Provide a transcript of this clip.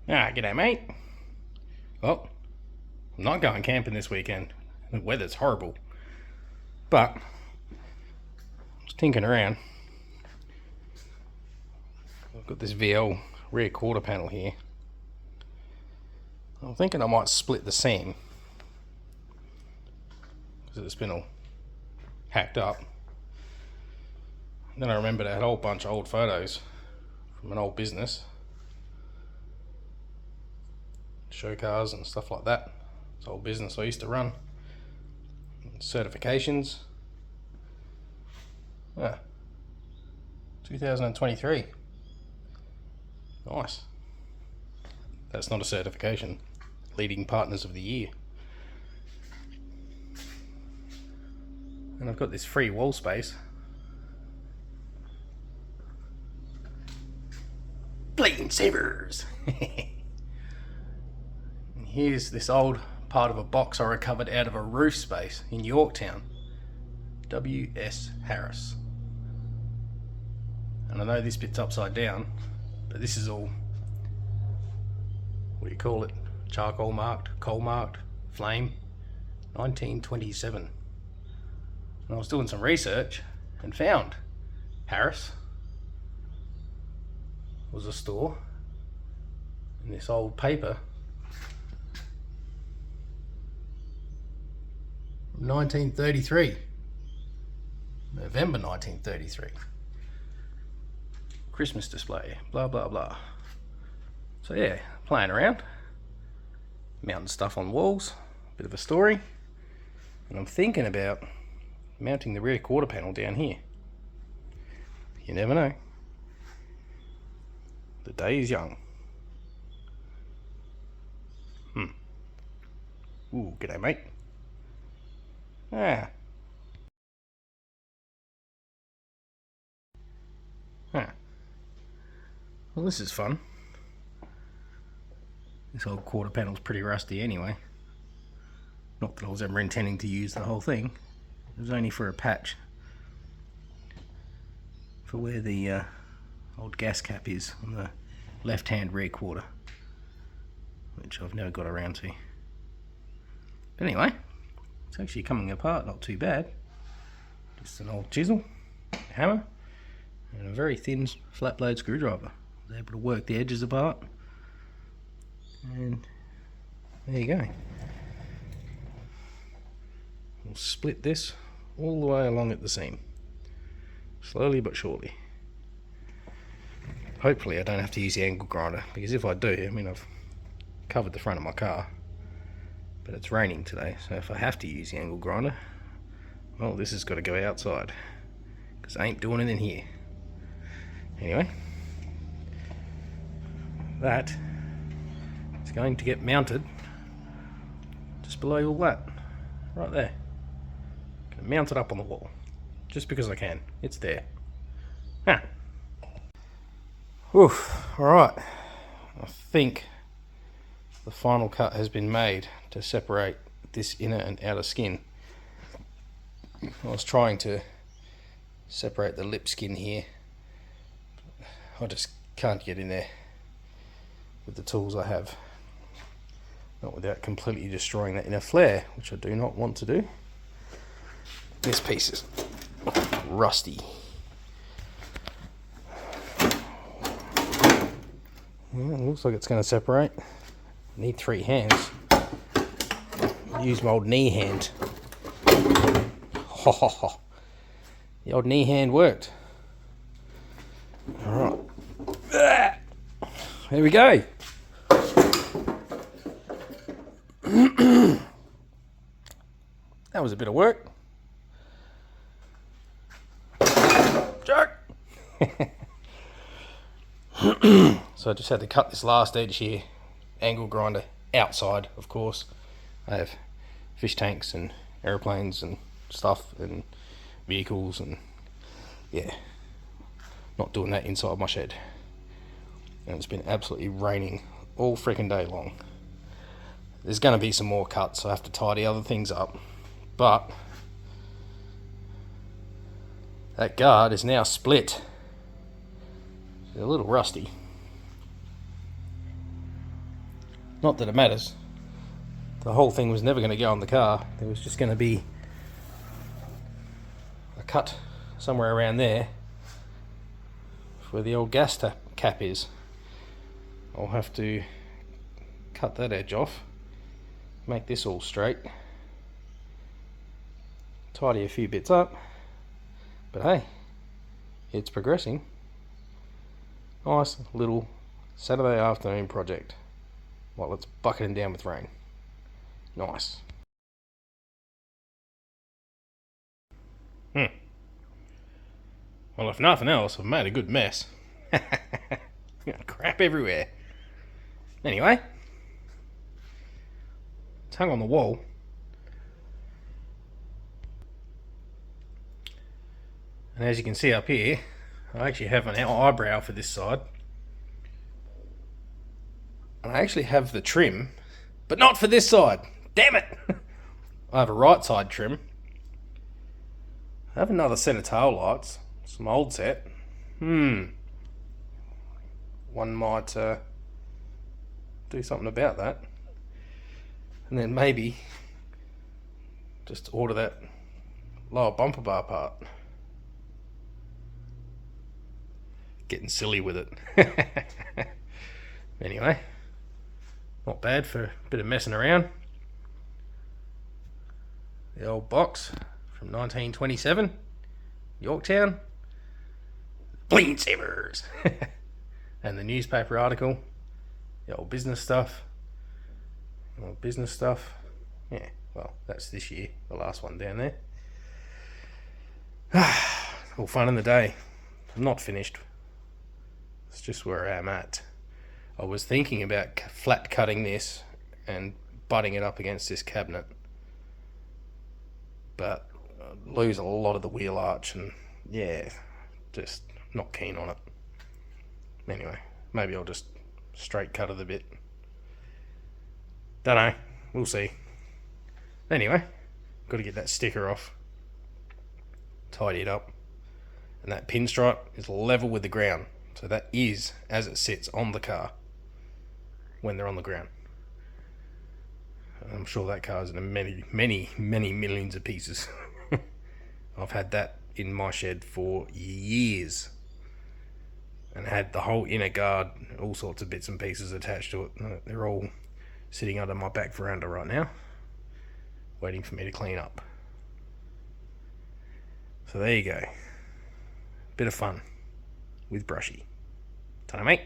G'day mate. Well, I'm not going camping this weekend. The weather's horrible. But, just tinkering around. I've got this VL rear quarter panel here. I'm thinking I might split the seam, because it's been all hacked up. And then I remembered I had a whole bunch of old photos from an old business. Show cars and stuff like that. It's old business I used to run. Certifications. 2023. Nice. That's not a certification. Leading Partners of the Year. And I've got this free wall space. Plane savers! Here's this old part of a box I recovered out of a roof space in Yorktown. W.S. Harris. And I know this bit's upside down, but this is all, what do you call it? Charcoal marked, coal marked, flame, 1927. And I was doing some research and found Harris was a store, and this old paper 1933, November 1933, Christmas display, blah blah blah. So yeah, playing around, mounting stuff on walls, bit of a story, and I'm thinking about mounting the rear quarter panel down here. You never know. The day is young. Ooh, g'day mate. Well, this is fun. This old quarter panel's pretty rusty anyway. Not that I was ever intending to use the whole thing. It was only for a patch for where the old gas cap is on the left hand rear quarter, which I've never got around to. But anyway, it's actually coming apart not too bad. Just an old chisel, a hammer, and a very thin flat blade screwdriver. I was able to work the edges apart, and there you go. We'll split this all the way along at the seam, slowly but surely. Hopefully I don't have to use the angle grinder, because if I do, I mean, I've covered the front of my car, but it's raining today, so if I have to use the angle grinder, well, this has got to go outside, because I ain't doing it in here. Anyway, that is going to get mounted just below all that, right there. Gonna mount it up on the wall, just because I can. It's there. Oof, alright. I think the final cut has been made to separate this inner and outer skin. I was trying to separate the lip skin here. I just can't get in there with the tools I have. Not without completely destroying that inner flare, which I do not want to do. This piece is rusty. Well, it looks like it's going to separate. I need 3 hands. Use my old knee hand. The old knee hand worked. Alright. There we go. That was a bit of work. Jerk! So I just had to cut this last edge here, angle grinder, outside of course. I have fish tanks and airplanes and stuff and vehicles, and yeah, not doing that inside my shed. And it's been absolutely raining all freaking day long. There's going to be some more cuts, so I have to tidy other things up, but that guard is now split. It's a little rusty. Not that it matters. The whole thing was never going to go on the car. There was just going to be a cut somewhere around there where the old gas cap is. I'll have to cut that edge off, make this all straight, tidy a few bits up, but hey, it's progressing. Nice little Saturday afternoon project while it's bucketing down with rain. Nice. Well, if nothing else, I've made a good mess. Crap everywhere. Anyway, it's hung on the wall. And as you can see up here, I actually have an eyebrow for this side. And I actually have the trim, but not for this side. Damn it! I have a right side trim. I have another set of tail lights. Some old set. One might do something about that. And then maybe just order that lower bumper bar part. Getting silly with it. Anyway, not bad for a bit of messing around. The old box from 1927, Yorktown. Bleeding Sabers. And the newspaper article, the old business stuff. Yeah, well, that's this year, the last one down there. All fun in the day. I'm not finished. It's just where I am at. I was thinking about flat cutting this and butting it up against this cabinet, but I'd lose a lot of the wheel arch, and yeah, just not keen on it. Anyway, maybe I'll just straight cut it a bit. Don't know, we'll see. Anyway, got to get that sticker off, tidy it up, and that pinstripe is level with the ground, so that is as it sits on the car when they're on the ground. I'm sure that car's in many millions of pieces. I've had that in my shed for years, and had the whole inner guard, all sorts of bits and pieces attached to it. They're all sitting under my back veranda right now, waiting for me to clean up. So there you go. Bit of fun with Brushy. Ta-da, mate.